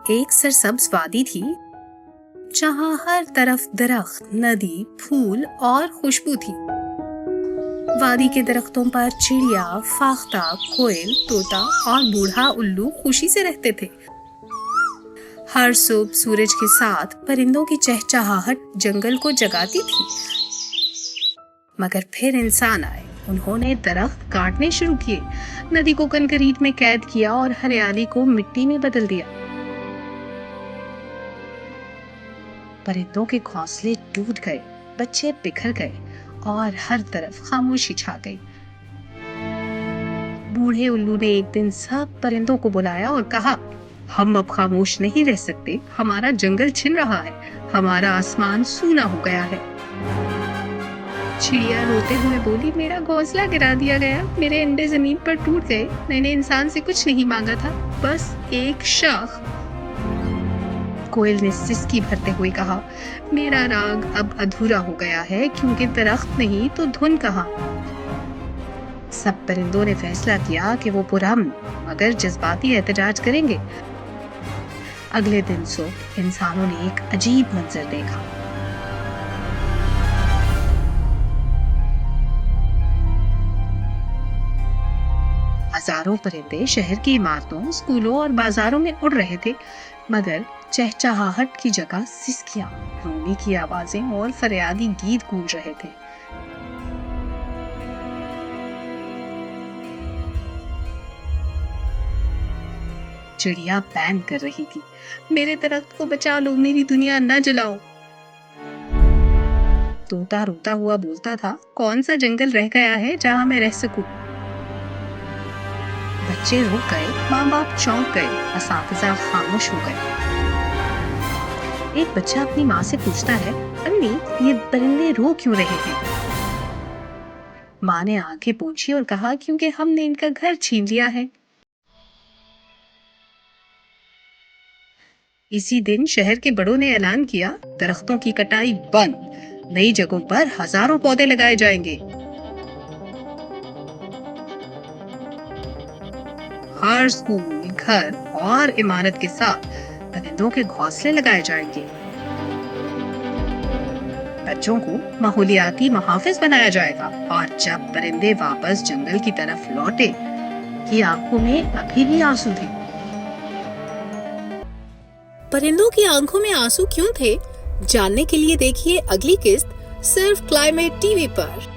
ایک سرسبز وادی تھی جہاں ہر طرف درخت، ندی، پھول اور خوشبو تھی۔ وادی کے درختوں پر چڑیا، فاختہ، کوئل، طوطا اور بوڑھا الو خوشی سے رہتے تھے۔ ہر صبح سورج کے ساتھ پرندوں کی چہچہاہٹ جنگل کو جگاتی تھی۔ مگر پھر انسان آئے، انہوں نے درخت کاٹنے شروع کیے، ندی کو کنکریٹ میں قید کیا اور ہریالی کو مٹی میں بدل دیا۔ پرندوں کے گھونسلے ٹوٹ گئے، بچے بکھر گئے اور ہر طرف خاموشی چھا گئی۔ بوڑھے الو نے ایک دن سب پرندوں کو بلایا اور کہا، ہم اب خاموش نہیں رہ سکتے، ہمارا جنگل چھن رہا ہے، ہمارا آسمان سونا ہو گیا ہے۔ چڑیا روتے ہوئے بولی، میرا گھونسلہ گرا دیا گیا، میرے انڈے زمین پر ٹوٹ گئے، میں نے انسان سے کچھ نہیں مانگا تھا، بس ایک شاخ۔ کوئل نے سسکی بھرتے ہوئے کہا، میرا راگ اب ادھورا ہو گیا ہے، کیونکہ درخت نہیں تو دھن کہاں۔ سب پرندوں نے فیصلہ کیا کہ وہ پرامن مگر جذباتی احتجاج کریں گے۔ اگلے دن صبح انسانوں نے ایک عجیب منظر دیکھا۔ ہزاروں پرندے شہر کی عمارتوں، اسکولوں اور بازاروں میں اڑ رہے تھے، مگر چہچہاہٹ کی جگہ سسکیاں، رونے کی آوازیں اور فریادی گیت گونج رہے تھے۔ چڑیا بین کر رہی تھی، میرے درخت کو بچا لو، میری دنیا نہ جلاؤ۔ طوطا روتا ہوا بولتا تھا، کون سا جنگل رہ گیا ہے جہاں میں رہ سکوں۔ بچے رو گئے، ماں باپ چونک گئے، اساتذہ خاموش ہو گئے۔ ایک بچہ اپنی ماں سے پوچھتا ہے، امی یہ پرندے رو کیوں رہے ہیں؟ ماں نے آنکھیں پوچھی اور کہا، کیونکہ ہم نے ان کا گھر چھین لیا ہے۔ اسی دن شہر کے بڑوں نے اعلان کیا، درختوں کی کٹائی بند، نئی جگہوں پر ہزاروں پودے لگائے جائیں گے۔ ہر اسکول، گھر اور عمارت کے ساتھ پرندوں کے گھونسلے لگائے جائیں گے۔ بچوں کو ماحولیاتی محافظ بنایا جائے گا، اور جب پرندے واپس جنگل کی طرف لوٹے، کی آنکھوں میں ابھی بھی آنسو تھے۔ پرندوں کی آنکھوں میں آنسو کیوں تھے؟ جاننے کے لیے دیکھیے اگلی قسط صرف کلائمیٹ ٹی وی پر۔